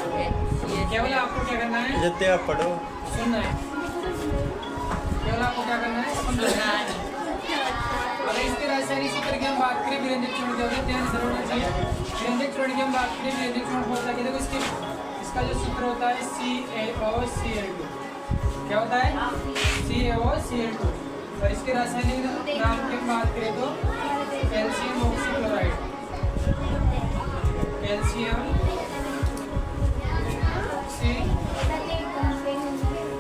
केवल आपको क्या करना है, जितने आप पढ़ो सुनना है। केवल आपको क्या करना है, समझना है। अगर इसके रासायनिक सूत्र की हम बात करें, विरंजक चूर्ण के होते हैं, ध्यान जरूर होना चाहिए। विरंजक चूर्ण की हम बात करें, विरंजक चूर्ण होता है, देखो इसका जो सूत्र होता है CaOCl2। क्या होता है, CaOCl2। और इसके रासायनिक नाम की बात करें तो कैल्शियम ऑक्सीक्लोराइड, कैल्शियम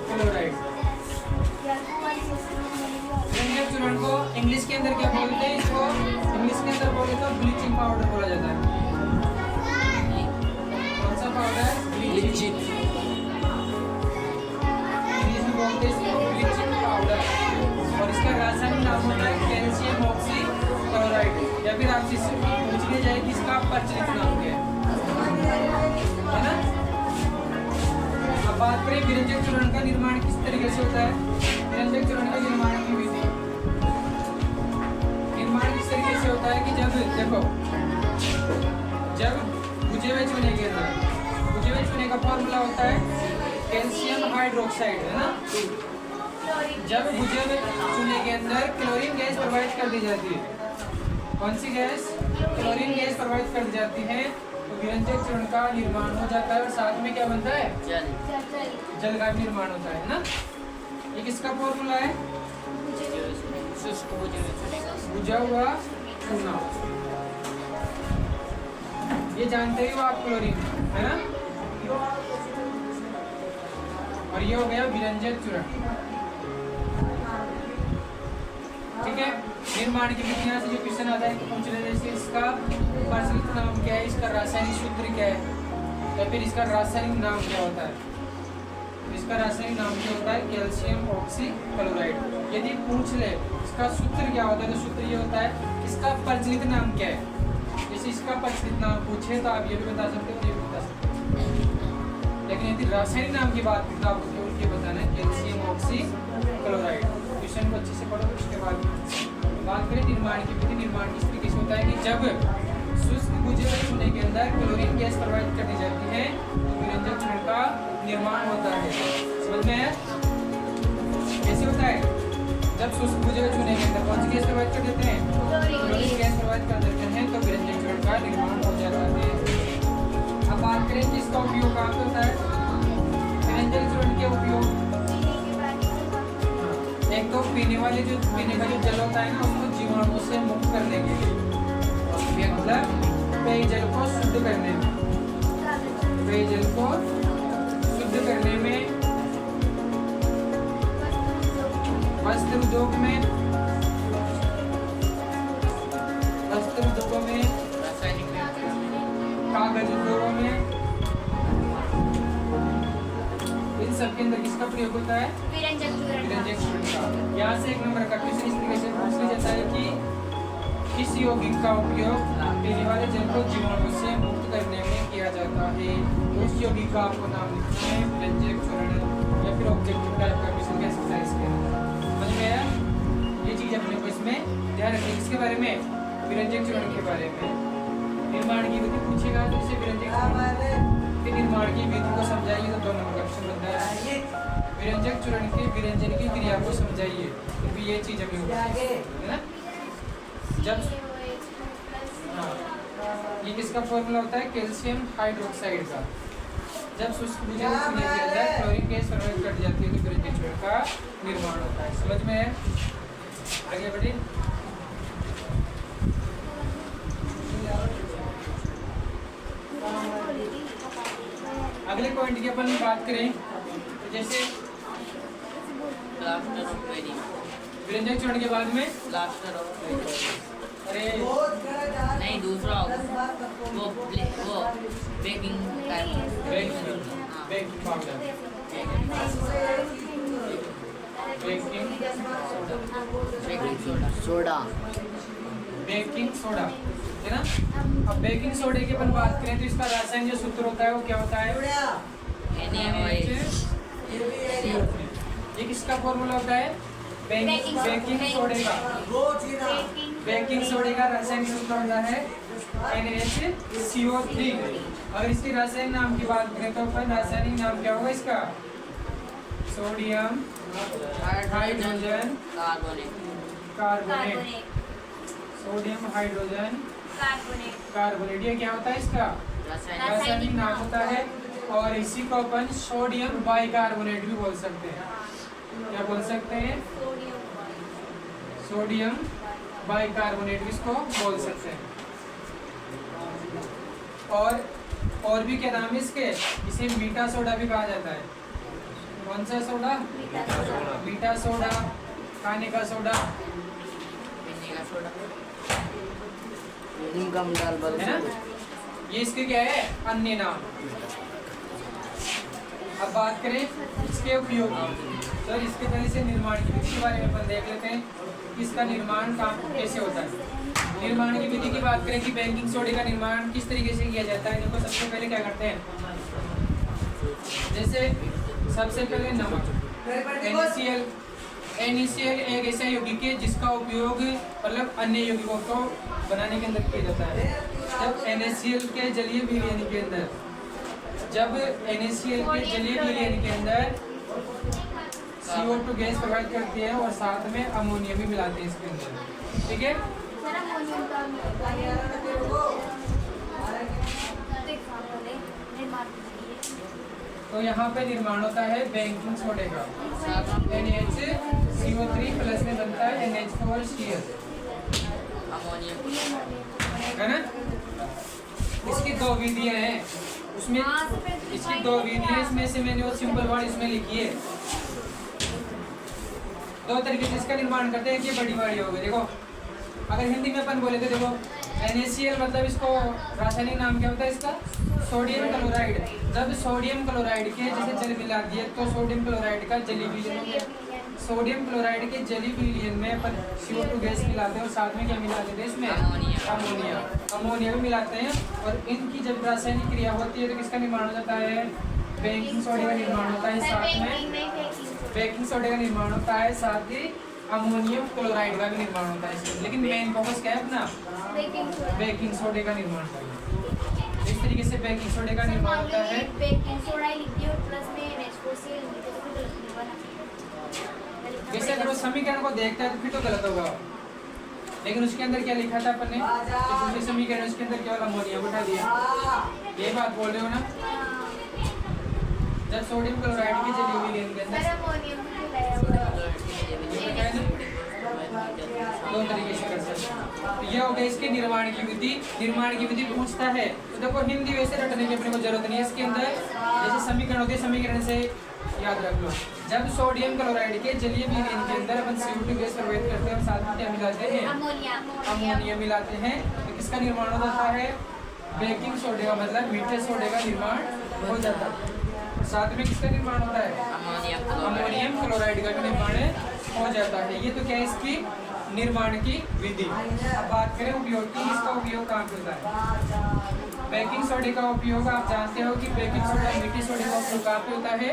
ऑक्सीक्लोराइड। विरंजक चूर्ण को इंग्लिश के अंदर क्या बोलते हैं, इसको इंग्लिश के अंदर बोले तो ब्लीचिंग पाउडर बोला जाता है। कौन सा पाउडर, ब्लीचिंग, इंग्लिश में बोलते हैं इसको ब्लीचिंग पाउडर। और इसका रासायनिक नाम होता है कैल्शियम ऑक्सीक्लोराइड। या फिर आपसे पूछ लिया जाए कि इसका प्रचलित नाम क्या है ना। अब बात करें विरंजक चूर्ण का निर्माण किस तरीके से होता है। विरंजक चूर्ण का निर्माण की विधि, निर्माण किस तरीके से होता है कि जब देखो, जब बुझे हुए चूने के अंदर, बुझे हुए चूने का फॉर्मूला होता है कैल्शियम हाइड्रोक्साइड, है ना। जब बुझे हुए चूने के अंदर क्लोरीन गैस प्रोवाइड कर दी जाती है, कौन सी गैस, क्लोरीन गैस प्रोवाइड कर दी जाती है, तो विरंजक चूर्ण का निर्माण हो जाता है। और साथ में क्या बनता है, जल का निर्माण होता है ना। ये किसका फॉर्मूला है, बुझा हुआ चूना, ये जानते ही हो आप, क्लोरीन, है ना। और ये हो गया विरंजक चूर्ण, ठीक है। निर्माण की विधियां से जो क्वेश्चन आता है पूछ रहे, जैसे इसका प्रचलित नाम क्या है, इसका रासायनिक सूत्र क्या है, या फिर इसका रासायनिक नाम क्या होता है। इसका रासायनिक नाम क्या होता है, कैल्शियम ऑक्सीक्लोराइड। यदि पूछ ले इसका सूत्र क्या होता है, तो सूत्र ये होता है इसका प्रचलित नाम क्या है। जैसे इसका प्रचलित नाम पूछे तो आप ये भी बता सकते हो, ये भी बता सकते हो। लेकिन यदि रासायनिक नाम की बात करें तो आपको केवल ये बताना है कैल्शियम ऑक्सीक्लोराइड। क्वेश्चन को अच्छे से पढ़ो। उसके बाद बात करें निर्माण की विधि। निर्माण किस तरीके से होता है कि जब शुष्क बुझे हुए चूने के अंदर क्लोरीन गैस प्रोवाइड कर दी जाती है, तो विरंजक चूर्ण का निर्माण होता है। समझ में है कैसे होता है, जब शुष्क बुझे हुए चूने के अंदर कौन सी गैस प्रोवाइड कर देते हैं, क्लोरीन गैस प्रोवाइड कर देते हैं, तो विरंजक चूर्ण का निर्माण हो जाता है। अब बात करें कि इसका उपयोग कहाँ पे होता है। विरंजक चूर्ण के उपयोग, एक तो पीने का जो जल होता है ना, उसको जीवाणुओं से मुक्त करने के लिए, मतलब पेयजल को शुद्ध करने में, पेयजल को शुद्ध करने में, वस्त्र उद्योगों में, कागज उद्योगों में, इन सब के अंदर किसका प्रयोग होता है, विरंजक चूर्ण का। यहाँ से एक नंबर का क्वेश्चन इस तरीके से पूछ लिया जाता है कि किस यौगिक का उपयोग पीने वाले जल को जीवाणुओं से मुक्त करने में किया जाता है। उस यौगिक का आपको नाम लिखना है, विरंजक चूर्ण, या फिर ऑब्जेक्टिव टाइप का क्वेश्चन कह सकता है इसके अंदर। समझ में आया, ये चीज अपने को इसमें ध्यान रखिए। इसके बारे में, विरंजक चूर्ण के बारे में निर्माण की विधि पूछेगा तो इसे विरंजक के निर्माण की विधि को समझाइए, तो 2 नंबर का क्वेश्चन बनता है। विरंजक चूर्ण के विरंजन की क्रिया को समझाइए, क्योंकि ये चीज हमें है ना। जब ये किसका फॉर्मूला होता है, कैल्शियम हाइड्रोक्साइड का। जब शुष्क बुझे हुए चूने के अंदर क्लोरीन गैस प्रोवाइड कर जाती है, तो विरंजक चूर्ण का निर्माण होता है। समझ में है, आगे बढ़िए। अगले पॉइंट की अपन बात करें तो जैसे विरंजक चूर्ण के बाद में अरे नहीं, दूसरा वो बेकिंग पाउडर, बेकिंग सोडा है ना। अब बेकिंग सोडे की अपन बात करें तो इसका रासायनिक जो सूत्र होता है वो क्या होता है, ये किसका फॉर्मूला होता है, बेकिंग सोडे का। बेकिंग सोडे का रासायनिक सूत्र होता है NaCO3। अगर इसकी रासायनिक नाम की बात करें तो अपन रासायनिक नाम क्या होगा इसका? Sodium hydrogen carbonate. Sodium hydrogen carbonate, ये क्या होता है इसका? रासायनिक नाम होता है। और इसी को अपन सोडियम बाइकार्बोनेट भी बोल सकते हैं। क्या बोल सकते हैं? सोडियम बाइकार्बोनेट भी इसको बोल सकते हैं। और भी क्या नाम है इसके? इसे मीठा सोडा भी कहा जाता है। कौन सा सोडा? मीठा सोडा, खाने का सोडा, है ना? ये इसके क्या है? अन्य नाम। अब बात करें इसके उपयोग की, तो इसके तरह से निर्माण की विधि के बारे में अपन देख लेते हैं कि इसका निर्माण कैसे होता है। निर्माण की विधि की बात करें कि बेकिंग सोडे का निर्माण किस तरीके से किया जाता है। देखो सबसे पहले क्या करते हैं, जैसे सबसे पहले नमक NaCl एक ऐसा यौगिक है जिसका उपयोग मतलब अन्य यौगिकों को बनाने के अंदर किया जाता है। जब NaCl के जलीय विलयन के अंदर CO2 गैस प्रोवाइड करती है और साथ में अमोनिया भी मिलाते हैं इसके अंदर। ठीक है, तो यहाँ पे निर्माण होता है बेकिंग सोडे का। NaCO3 प्लस में बनता है NH4Cl, है ना? इसकी दो विधियां हैं, उसमें इसकी दो विधियां, इसमें से मैंने वो सिंपल वर्ड इसमें लिखी है। दो तरीके से इसका निर्माण करते हैं कि बड़ी बड़ी हो गई। देखो अगर हिंदी में अपन बोले तो देखो NaCl मतलब इसको रासायनिक नाम क्या होता है इसका? Sodium chloride. जब सोडियम क्लोराइड के जैसे जल मिला दिए तो सोडियम क्लोराइड का जलीय विलयन में, सोडियम क्लोराइड के जलीय विलयन में अपन CO2 गैस मिलाते हैं और साथ में क्या मिला देते हैं इसमें? अमोनिया भी मिलाते हैं। और इनकी जब रासायनिक क्रिया होती है तो किसका निर्माण हो जाता है? बेकिंग सोडे का निर्माण होता है। साथ में बेकिंग सोडे का निर्माण होता है, साथ ही अमोनियम क्लोराइड का भी निर्माण होता है इसमें। लेकिन मेन फोकस क्या है अपना? बेकिंग सोडे का निर्माण करना। इस तरीके से बेकिंग सोडे का निर्माण होता है। वैसे अगर वो समीकरण को देखते हैं तो फिर तो गलत होगा, लेकिन उसके अंदर क्या लिखा था अपन ने? दूसरे समीकरण उसके अंदर केवल अमोनिया उठा दिया। ये बात बोल रहे हो ना? जब सोडियम क्लोराइड की जलीय विलयन के अंदर दो तरीके से कर सकते हैं। यह हो गया इसके निर्माण की विधि। निर्माण की विधि पूछता है तो देखो हिंदी वैसे रटने की अपने को जरूरत नहीं है। इसके अंदर जैसे समीकरण होते हैं, समीकरण से याद रख लो। जब सोडियम क्लोराइड के जलीय विलयन के अंदर अपन CO2 गैस प्रवेश करते हैं और साथ में क्या मिलाते हैं? अमोनिया मिलाते हैं, तो किसका निर्माण हो जाता है? बेकिंग सोडे का, मतलब मीठे सोडे का निर्माण हो जाता है। साथ में किसका निर्माण होता है? अमोनियम क्लोराइड का निर्माण हो जाता है। ये तो क्या है इसकी निर्माण की विधि। अब बात करें उपयोग की, इसका उपयोग कहाँ पे होता है? बेकिंग सोडे का उपयोग आप जानते हो कि बेकिंग सोडा मीठे सोडे का उपयोग कहाँ पे होता है?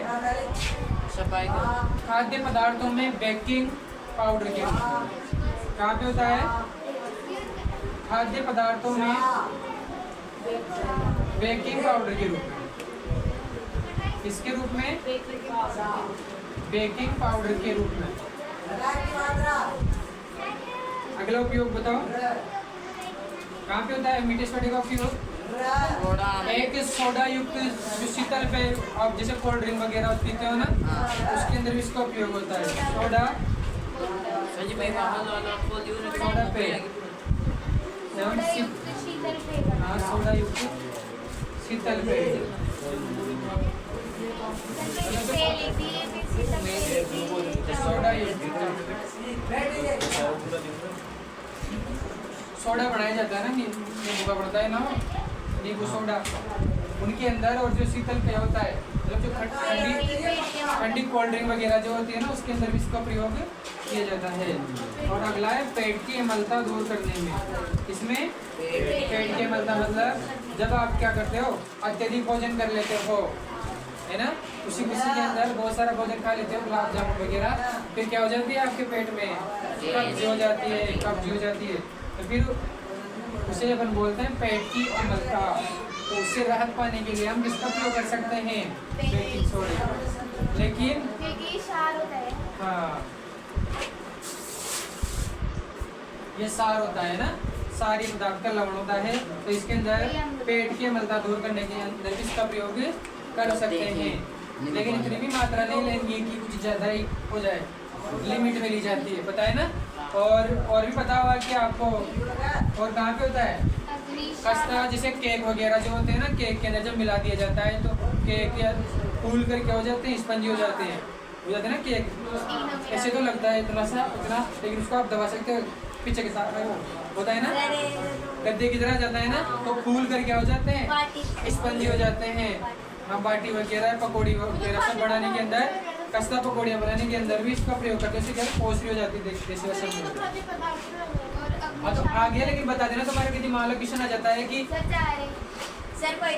खाद्य पदार्थों में बेकिंग पाउडर के रूप में। कहाँ पे होता है? खाद्य पदार्थों में बेकिंग पाउडर के रूप में। किसके रूप में? बेकिंग पाउडर के रूप में। अगला उपयोग बताओ, कहाँ पे होता है मीठे सोडे का उपयोग? एक सोडा युक्त जो शीतल पे आप जैसे कोल्ड ड्रिंक वगैरह पीते हो ना, उसके अंदर भी इसका उपयोग होता है। सोडा पे, सोडा युक्त शीतल पे। सोडा सोडा बनाया जाता है ना, नींबू का पड़ता है ना, नींबू सोडा, उनके अंदर। और जो शीतल पेय होता है, मतलब जो ठंडी कोल्ड ड्रिंक वगैरह जो होती है ना, उसके अंदर भी इसका प्रयोग किया जाता है। और अगला है पेट की अम्लता दूर करने में। इसमें पेट की अम्लता मतलब जब आप क्या करते हो, अत्यधिक भोजन कर लेते हो, है ना, उसी के अंदर बहुत सारा भोजन खा लेते हो, गुलाब जामुन वगैरह, फिर क्या हो जाती है आपके पेट में? कब्ज हो जाती है, कब्ज हो जाती है। तो फिर उसे अपन बोलते हैं पेट की अम्लता। तो उससे राहत पाने के लिए हम किसका प्रयोग कर सकते हैं? Baking soda. लेकिन क्योंकि क्षार होता है। हाँ, ये सार होता है ना, सारी पदार्थ का लवण होता है। तो इसके अंदर पेट की अम्लता दूर करने के अंदर भी इसका प्रयोग कर सकते हैं। लेकिन इतनी भी मात्रा नहीं लेनी कि कुछ ज़्यादा ही हो जाए, लिमिट में ली जाती है, पता है ना। और भी पता होगा कि आपको, और कहाँ पे होता है खस्ता, जैसे केक वगैरह जो होते हैं ना, केक के अंदर जब मिला दिया जाता है तो केक या फूल करके हो जाते हैं, स्पंजी हो जाते हैं ना केक। ऐसे तो लगता है इतना सा इतना, लेकिन उसको आप दबा सकते हो, पीछे के साथ वो होता है ना, गद्दे की तरह जाता है ना, तो फूल करके हो जाते हैं, स्पंजी हो जाते हैं। हम बाटी वगैरह, पकौड़ी वगैरह सब बनाने के अंदर, खस्ता पकौड़ियाँ बनाने के अंदर भी इसका प्रयोग करते हैं। इससे क्या पोस्टी हो जाती है, जैसे वैसे। हाँ तो आ गया, लेकिन बता देना तुम्हारे के दिमाग में क्वेश्चन आ जाता है कि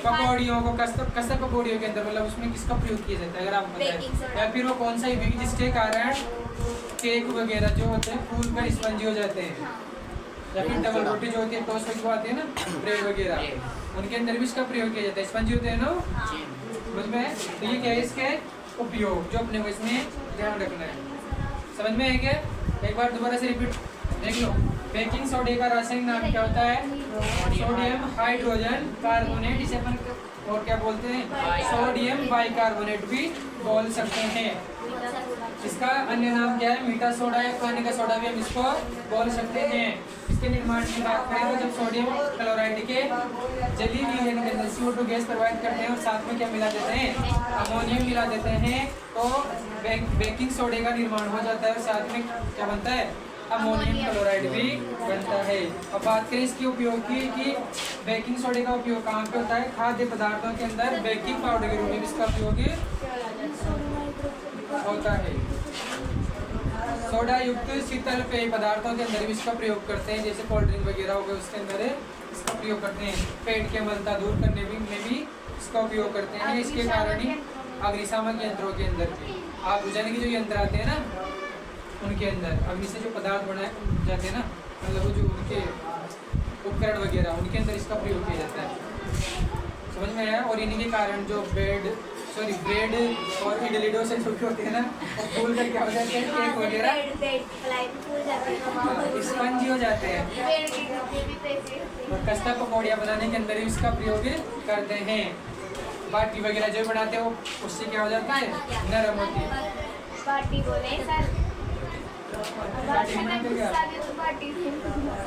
पकौड़ियों को कस्ता पकौड़ियों के अंदर मतलब उसमें किसका प्रयोग किया जाता है, अगर आपको बताए, या फिर वो कौन सा ही जिसके कारण केक वगैरह जो होते हैं फूल कर स्पंजी हो जाते हैं, या फिर डबल रोटी जो होती है टोस्ट जो आती है ना, ब्रेड वगैरह, उनके अंदर भी इसका प्रयोग किया जाता है, स्पंजी होते हैं ना, समझ में। तो ये क्या है इसके उपयोग, जो अपने को इसमें ध्यान रखना है, समझ में है क्या? एक बार दोबारा से रिपीट देख लो। बेकिंग सोडे का रासायनिक नाम क्या होता है? सोडियम हाइड्रोजन कार्बोनेट, इसे अपन और क्या बोलते हैं? सोडियम बाइकार्बोनेट भी बोल सकते हैं। इसका अन्य नाम क्या है? मीठा सोडा या खाने का सोडा भी हम इसको बोल सकते हैं। इसके निर्माण की बात करें तो जब सोडियम क्लोराइड के जलीय विलयन के अंदर CO2 गैस प्रोवाइड करते हैं और साथ में क्या मिला देते हैं? अमोनियम मिला देते हैं, तो बेकिंग सोडे का निर्माण हो जाता है और साथ में क्या बनता है? अमोनियम क्लोराइड भी बनता है। अब बात करें इसके उपयोग की कि बेकिंग सोडे का उपयोग कहाँ पे होता है? खाद्य पदार्थों के अंदर बेकिंग पाउडर के रूप में इसका उपयोग होता है। सोडा युक्त शीतल पेय पदार्थों के अंदर भी इसका प्रयोग करते हैं, जैसे कोल्ड ड्रिंक वगैरह हो गए, उसके अंदर इसका प्रयोग करते हैं। पेट की अम्लता दूर करने में भी इसका उपयोग करते हैं। इसके कारण ही अग्निशामक यंत्रों के अंदर भी, आग बुझाने के जो यंत्र आते हैं ना, उनके अंदर अग्नि से जो पदार्थ बनाए जाते हैं ना, मतलब जो उनके उपकरण वगैरह, उनके अंदर इसका प्रयोग किया जाता है, समझ में आया। और इन्हीं के कारण जो ब्रेड और इडली डोसे जो होते हैं ना, फूल कर क्या हो जाते हैं, केक वगैरह स्पंजी हो जाते हैं। और खस्ता पकौड़ियाँ बनाने के अंदर इसका प्रयोग करते हैं। बाटी वगैरह जो बनाते हैं वो उससे क्या हो जाता है? नरम होती है। बाटी बोले सर,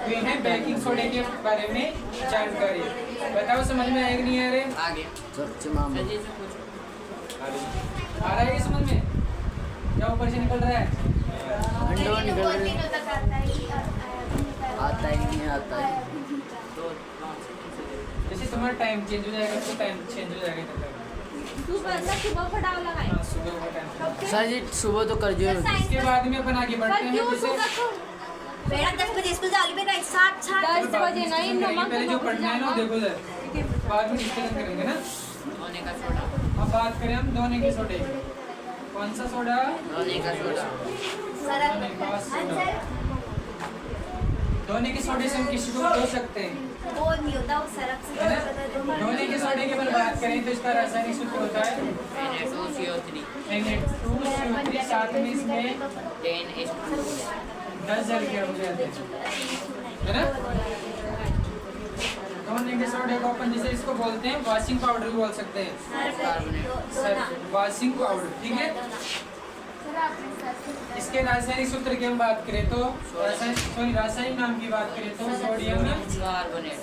ये है बेकिंग सोडे के बारे में जानकारी। बताओ समझ में आया कि नहीं आ रहे? आगे आ रहा है ये समझ में? क्या ऊपर से निकल रहा है? आता ही नहीं आता है। जैसे तुम्हारा टाइम चेंज हो जाएगा तो टाइम चेंज हो जाएगा। सुबह फटाव लगाए। हाँ, सुबह का टाइम। सर जी सुबह तो कर दियो। इसके बाद में अपन आगे बढ़ते हैं। जैसे बेटा 10 बजे स्कूल जाली पे 7 बजे नहीं, पहले जो पढ़ना है ना देखो सर, बाद में डिस्कशन करेंगे ना। धोने का सोडा, अब बात करें हम धोने के सोडे। कौन सा सोडा? धोने का सोडा, धोने का सोडा। धोने के सोडे से हम किसी को धो सकते हैं, वो नहीं होता, वो सरफ है ना। धोने के सोडे की अगर बात करें तो इसका रासायनिक सूत्र होता है Na2CO3, Na2CO3, साथ में इसमें 10H2, 10 जल के हो जाते हैं, है ना। धोने के सोडे को अपन जैसे इसको बोलते हैं वॉशिंग पाउडर भी बोल सकते हैं, सर वॉशिंग पाउडर, ठीक है। इसके रासायनिक सूत्र की हम बात करें तो रासायनिक नाम की बात करें तो सोडियम कार्बोनेट,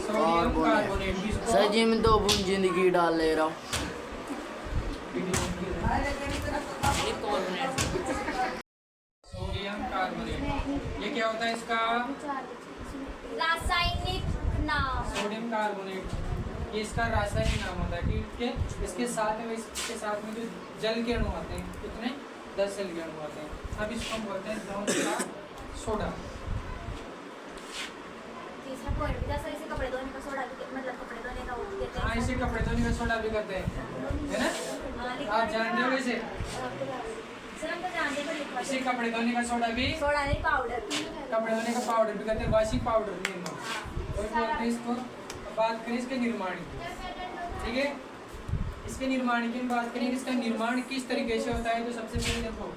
कार्बोनेट भी सर जी मैं 2 बूंद जिंदगी डाल ले रहा हूँ। Carbonate, sodium carbonate. ये क्या होता है इसका रासायनिक नाम? सोडियम कार्बोनेट, ये इसका रासायनिक नाम होता है, ठीक है। इसके साथ में जो जल के अणु आते हैं, कितने? 10 जल के अणु आते हैं। अब इसको हम बोलते हैं धोने का सोडा। तीसरा पॉइंट भी जैसे इसे कपड़े धोने का सोडा, मतलब कपड़े धोने का वो देते हाँ, हैं। इसे कपड़े धोने का सोडा भी करते हैं, है ना। आप जानते हो इसे? सर हम तो जानते हैं पर लिखवा इसे कपड़े धोने का सोडा भी, सोडा नहीं पाउडर। कपड़े धोने का पाउडर भी कहते हैं, वॉशिंग पाउडर निर्मा, और बोलते हैं इसको। अब बात करें इसके निर्माण की, ठीक है। इसके निर्माण की बात करें, इसका निर्माण किस तरीके से होता है, तो सबसे पहले देखो,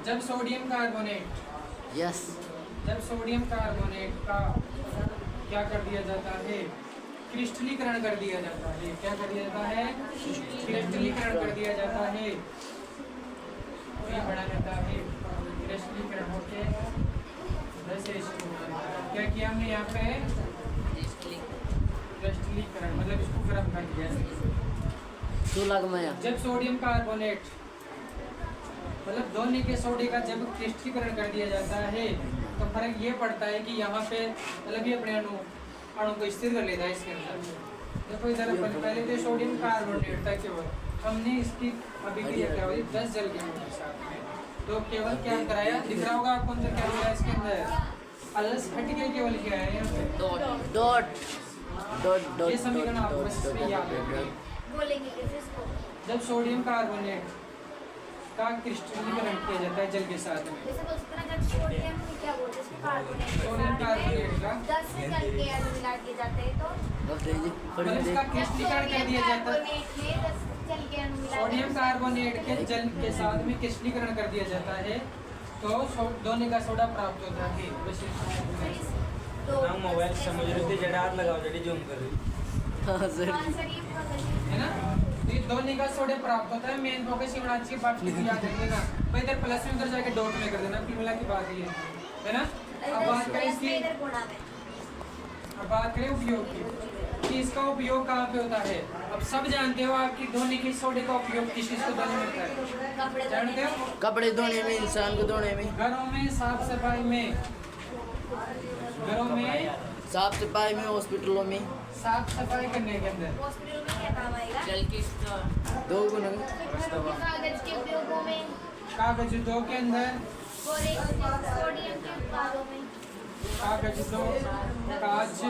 जब सोडियम कार्बोनेट, यस जब सोडियम कार्बोनेट का क्या कर दिया जाता है, क्रिस्टलीकरण कर दिया जाता है। क्या कर दिया जाता है, क्रिस्टलीकरण कर दिया जाता है, ये बड़ा जाता है, क्रिस्टलीकरण होके क्या किया हमने यहाँ पे, क्रिस्टलीकरण मतलब इसको गर्म कर दिया। तू लग माया जब सोडियम कार्बोनेट मतलब दोनों के सोडे का जब क्रिस्टलीकरण कर दिया जाता है, तो फर्क ये पड़ता है कि यहाँ पे मतलब ये अपने अणु को स्थिर कर लेता है इसके अंदर। देखो इधर अपन पहले तो सोडियम कार्बोनेट था केवल, हमने इसकी अभिक्रिया क्या हुई 10 जल के अणु के साथ में, तो केवल क्या कराया, दिख रहा होगा आपको अंदर क्या हो रहा है इसके अंदर, अलस हट के केवल क्या है यहाँ पे डॉट डॉट डॉट डॉट ये समीकरण आपको बस इसमें याद रखिए। बोलेंगे कैसे इसको? जब सोडियम कार्बोनेट का क्रिस्टलीकरण किया जाता है जल के साथ में, जैसे बोल सकते हैं ना, जब सोडियम क्या बोलते हैं इसको, कार्बोनेट सोडियम कार्बोनेट का 10 से जल के अणु मिला दिए जाते हैं, तो मतलब इसका क्रिस्टलीकरण कर दिया जाता है। कार्बोनेट में 10 जल के अणु मिला सोडियम कार्बोनेट के जल के साथ में क्रिस्टलीकरण कर दिया जाता है, तो दोनों का सोडा प्राप्त होता है। तो ना मोबाइल समझ रहे थे, जरा हाथ लगाओ, जड़ी जूम कर रही। हाँ सर आंसर ये पूरा करिए। है ना, तो ये दोनों का सोडा प्राप्त होता है। मेन फोकस ये अच्छी बात की याद रखिएगा भाई, इधर प्लस में उधर जाके डॉट में कर देना, फिर मिला की बात ये है ना। अब बात करें प्लस इसकी, में इधर गुणा में। अब बात करें उपयोग की कि इसका उपयोग कहाँ पे होता है। अब सब जानते हो आपकी धोने के सोडे का उपयोग किस चीज को धोने में होता है, कपड़े जानते हो, कपड़े धोने में, इंसान को धोने में, घरों में साफ सफाई में, घरों में साफ सफाई में, हॉस्पिटलों में, साफ सफाई करने के अंदर, हॉस्पिटल में क्या काम आएगा? जल की स्तर दो गुना कागज के उपयोगों में, कागज दो के अंदर, सोडियम के उत्पादों में, कागज दो, कांच,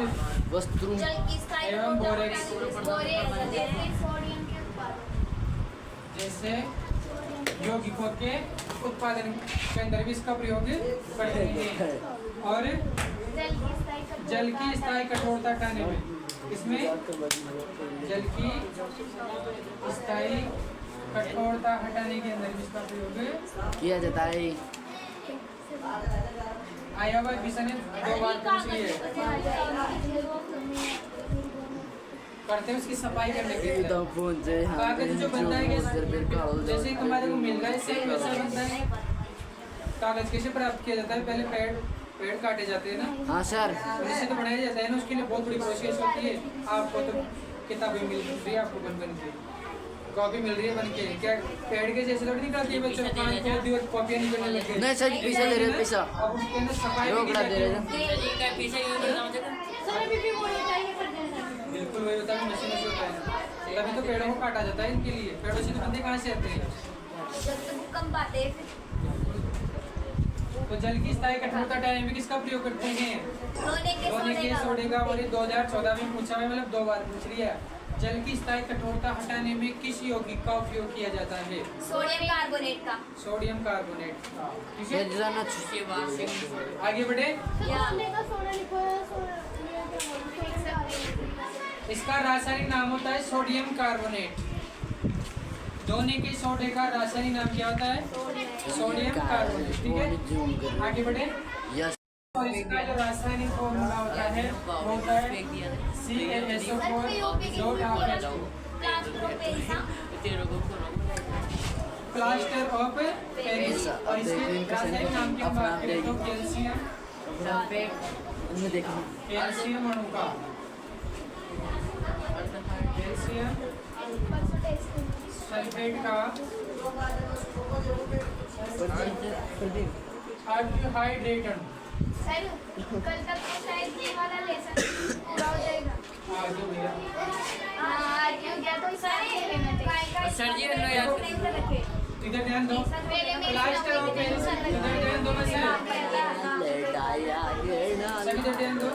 वस्त्र, जल की स्थायी एवं बोरेक्स जैसे सोडियम के उत्पादों, जैसे यौगिकों के उत्पादन के अंदर भी इसका प्रयोग करते हैं। और जल की स्थायी कठोरता हटाने में, इसमें जल की स्थायी कठोरता हटाने के अंदर भी इसका प्रयोग किया जाता है। आया हुआ विषय ने 2 बार पूछ ली है, करते हैं उसकी सफाई करने के लिए। तो फोन से कागज जो बनता है जैसे कि हमारे को मिल रहा है, सेम वैसा बनता है। कागज कैसे प्राप्त किया जाता है, पहले पेड़ काटे जाते हैं ना, हाँ सर जैसे तो बनाया जाता है ना, उसके लिए बहुत बड़ी प्रोसेस होती है। आपको तो किताबें मिल रही है, आपको बन के कॉपी मिल रही है बन के, क्या पेड़ के जैसे थोड़ी निकलती है बच्चों को 5 दिवस कॉपियाँ निकलने लग गई। नहीं सर जी, पैसा दे रहे पैसा, अब उसके अंदर सफाई भी की रोकड़ा जाती दे है। रहे जल का पीछे यूज करना मुझे बिल्कुल वही होता है, मशीन से होता है, तभी तो पेड़ों को काटा जाता है। इनके लिए पेड़ों से तो बंदे कहाँ से आते हैं। जब तक भूकंप आते हैं, तो जल की स्थायी कठोरता हटाने में किसका प्रयोग करते हैं, धोने के धोने के सोडे सोडे का। और ये 2014 में पूछा है, मतलब 2 बार पूछ लिया। जल की स्थायी कठोरता हटाने में किस यौगिक का उपयोग किया जाता है, सोडियम कार्बोनेट का। Sodium carbonate. ठीक है, सर जाना उसके बाद से आगे बढ़े। या इसका रासायनिक नाम होता है सोडियम कार्बोनेट। दोनों के सोडे का रासायनिक नाम क्या होता है, सोडियम कार्बोनेट। ठीक है, आगे बढ़े। यस और इसका जो रासायनिक फॉर्मूला होता है वो होता है CaSO4 तेरे को खोलो प्लास्टर ऑफ पेरिस। और इसके रासायनिक नाम की हम बात करें तो कैल्शियम, उनमें देखना कैल्शियम अणु का, कैल्शियम सल्फेट का हाइड्रेट अणु। सर कल तक तो शायद ये वाला लेसन पूरा हो जाएगा। आगे भैया हाँ क्यों क्या तो सारे लेना चाहिए। सर जी, नो याद रखे इधर ध्यान दो, प्लास्टर ऑफ पेरिस इधर ध्यान दो, बस सब इधर ध्यान दो।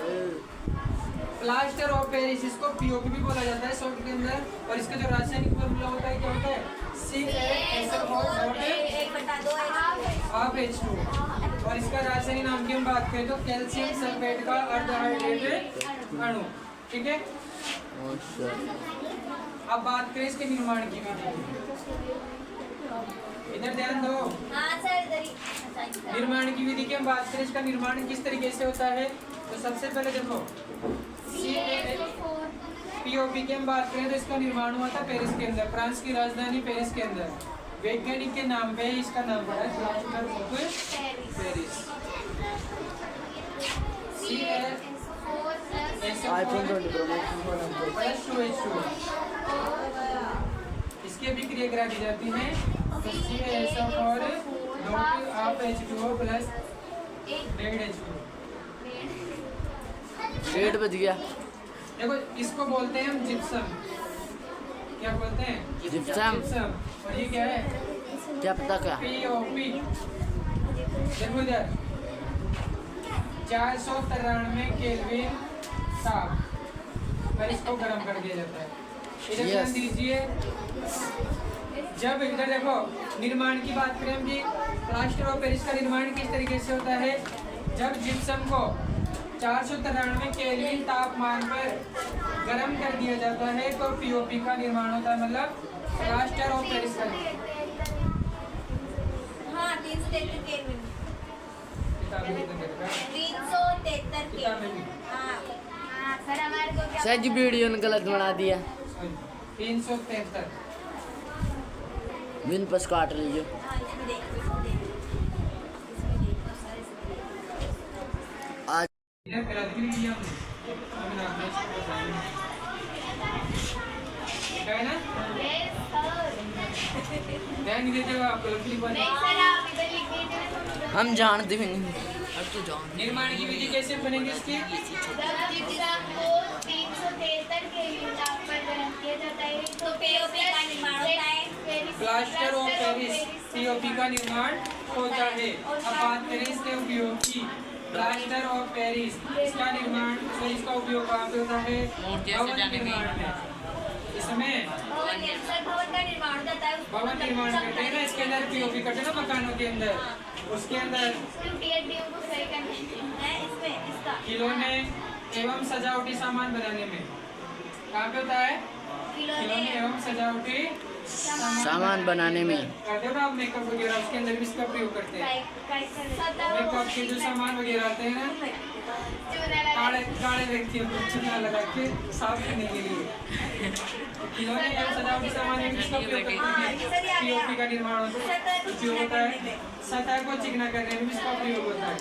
प्लास्टर ऑफ पेरिस, इसको पीओपी भी बोला जाता है शॉर्ट के अंदर। और इसका जो रासायनिक फॉर्मूला होता है क्या होता है? CaSO4 और इसका रासायनिक नाम की हम बात करें तो कैल्शियम सल्फेट का अर्धहाइड्रेटेड अणु। ठीक है, अब बात करें इसके निर्माण की विधि। इधर ध्यान दो, निर्माण की विधि की हम बात करें, इसका निर्माण किस तरीके से होता है। तो सबसे पहले देखो पीओपी की हम बात करें तो इसका निर्माण हुआ था पेरिस के अंदर, फ्रांस की राजधानी पेरिस के अंदर। वैज्ञानिक के नाम पे इसका नाम पड़ा है प्लास्टर ऑफ पेरिस। CaSO4+2H2 इसकी भी क्रिया करा दी जाती है। तो CaSO4.H2O प्लस 1.H2 रेट बच गया। देखो इसको बोलते हैं हम जिप्सम। क्या बोलते हैं? जिप्सम। और ये क्या है? क्या पता क्या? पीओपी। देखो इधर 493 केल्विन ताप पर इसको गर्म कर दिया जाता है। इधर ध्यान दीजिए, जब इधर देखो निर्माण की बात करें हम जी, प्लास्टर ऑफ पेरिस का निर्माण किस तरीके से होता है। जब जिप्सम को 493 केल्विन तापमान पर गर्म कर दिया जाता है तो पीओपी का निर्माण होता है, मतलब प्लास्टर ऑफ पेरिस का। हाँ 373 केल्विन। किताब में कितना कहता है? 373 किताब में केल्विन। हाँ सर हमारे को क्या सच वीडियो ने गलत बना दिया। 373। विन पस काट लीजिए। हाँ इसमें देखो आज इधर करा दी लिया हमने। अभी आपने इसको बताया क्या है ना, यस सर। ध्यान नहीं देते हो आप गलत लिख पाते। नहीं सर आप इधर लिख दीजिए। हम जानते भी नहीं। अब तो जान निर्माण की विधि कैसे बनेगी इसकी? जब जिप्सम को 373 केल्विन ताप पर गर्म किया जाता है तो पीओपी का निर्माण होता है। प्लास्टर ऑफ पेरिस पीओपी का निर्माण होता है। अब बात करें इसके उपयोग की। प्लास्टर ऑफ पेरिस इसका निर्माण, तो इसका उपयोग कहाँ पे होता है? मूर्तियाँ भवन सजाने में। निर्माण में। इसमें भवन का निर्माण होता है। भवन निर्माण करते हैं ना, इसके अंदर पीओपी करते हैं ना मकानों के अंदर, उसके अंदर टूटी हड्डियों को सही करने है इसमें इसका खिलौने एवं सजावटी सामान बनाने में। कहाँ पे होता है? खिलौने एवं सजावटी सामान बनाने में। करते हो ना आप मेकअप वगैरह, उसके अंदर भी इसका प्रयोग करते हैं। मेकअप के जो सामान वगैरह आते हैं ना, काले व्यक्तियों को चूना लगा के साफ करने के लिए खिलौने एवं सजावटी सामान में इसका प्रयोग करते हैं। पीओपी का निर्माण उपयोग होता है। सतह को चिकना करने में भी इसका प्रयोग होता है।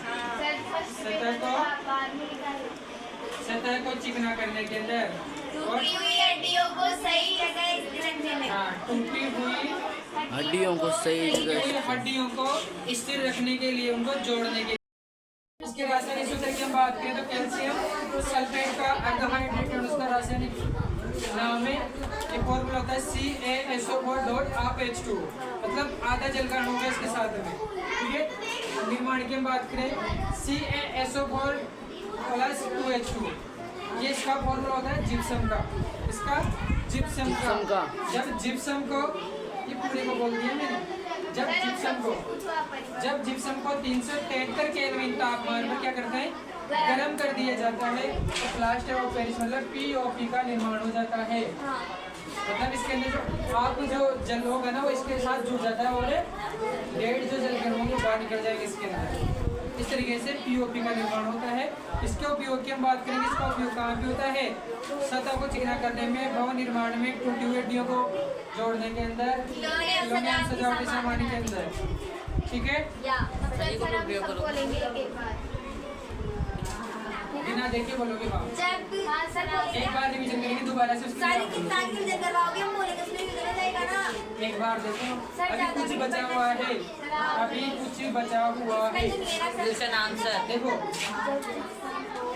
सतह को चिकना करने के अंदर और टूटी हुई हड्डियों को सही जगह रखने में। टूटी हुई हड्डियों को सही हड्डियों को स्थिर रखने के लिए, उनको जोड़ने के लिए। इसके रासायनिक सूत्र की हम बात करें तो कैल्शियम सल्फेट का अर्धहाइड्रेट, उसका रासायनिक नाम है, ये फॉर्मूला होता है CaSO4.H2, मतलब आधा जल का अणु होगा इसके साथ में। ठीक है, निर्माण की हम बात करें CaSO4+2H2, ये इसका फॉर्मूला होता है जिप्सम का। इसका जिप्सम का जब जिप्सम को, ये पूरे को बोल दिया मैंने, जब जिप्सम को 373 केल्विन तापमान पर क्या करते हैं? गर्म कर दिया जाता है तो प्लास्टर ऑफ पेरिस मतलब पीओपी का निर्माण हो जाता है। मतलब इसके अंदर जो आप जो जल होगा ना वो इसके साथ जुड़ जाता है और डेढ़ जो जल कण होंगे बाहर निकल जाएंगे इसके अंदर। इस तरीके से पीओपी का निर्माण होता है। इसके उपयोग की हम बात करेंगे, इसका उपयोग कहाँ पे होता है? सतह को चिकना करने में, भवन निर्माण में, टूटी हुई हड्डियों को जोड़ने के अंदर, खिलौने सजावटी सामान के अंदर। ठीक है, बिना देखे बोलोगे बाप। एक बार रिवीजन करेंगे, दोबारा से उसकी एक बार देखो। अभी कुछ बचा हुआ है, अभी कुछ बचा हुआ है। दूसरा नाम सर देखो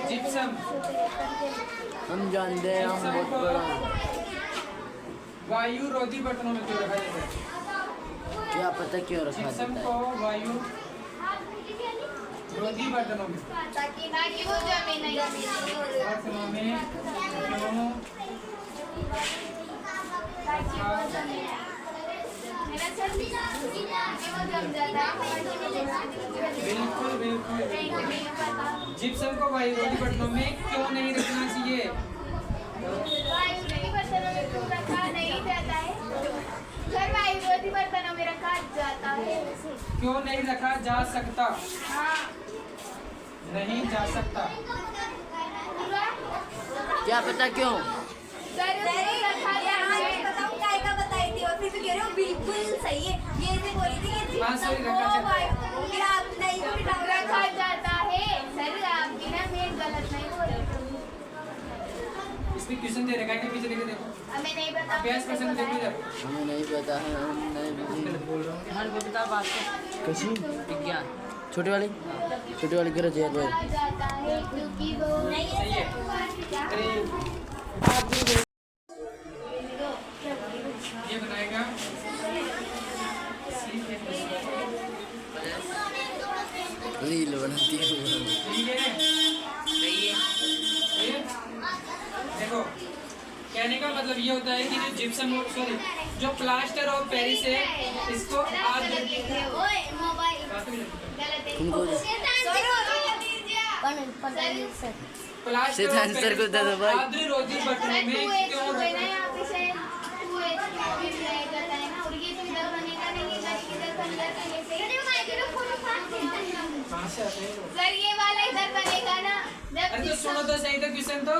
जिप्सम, हम जानते हैं हम बहुत बड़ा। वायु रोधी बर्तनों में क्यों रखा जाता है? क्या पता क्यों रखा जिप्सम जाता को है। रोधी बर्तनों में ताकि वो जमे नहीं। बर्तनों में क्यों ताकि वो जमे। मेरा सर भी ताकि वो जम जाता है। बिल्कुल बिल्कुल नहीं पता। जिप्सम को वायुरोधी बर्तनों में क्यों नहीं रखना चाहिए? वायुरोधी बर्तनों में क्यों रखा नहीं जाता है? सर वायुरोधी बर्तनों में रखा जाता है। क्यों नहीं रखा जा सकता? हाँ। नहीं जा सकता। क्या पता क्यों? सर उसको रखा जाता है। बताऊं काय का बताई थी और फिर तो कह रहे हो बिल्कुल सही है। ये ऐसे बोली थी कि हाँ, सही जितना रखा वो जाता है। फिर आप नहीं तो फिर आप रखा जाता है। सर आप बिना मैं गलत नहीं बोल रही। इसमें क्वेश्चन दे रखा है कि पीछे देखे देखो हमें नहीं पता। अभ्यास क्वेश्चन देखो इधर। हमें नहीं पता है, हम नहीं बोल रहा हूँ हमारे को बता बात कैसी विज्ञान छोटी वाली करो जय भाई। रखा जाता है क्योंकि वो नहीं सही है। अरे ये बनाएगा रील बनाती है। ठीक है सही है देखो कहने का मतलब ये होता है कि जो जिप्सम सॉरी जो प्लास्टर ऑफ पेरिस है इसको आर्द्र ओए मोबाइल गलत है। तुमको प्लास्टर सीधा ऑफ आंसर पेरिस को दे दो भाई। आर्द्र रोधी बर्तनों में क्यों रखना? सर ये वाला इधर बनेगा ना जब अरे तो सुनो तो सही था क्वेश्चन तो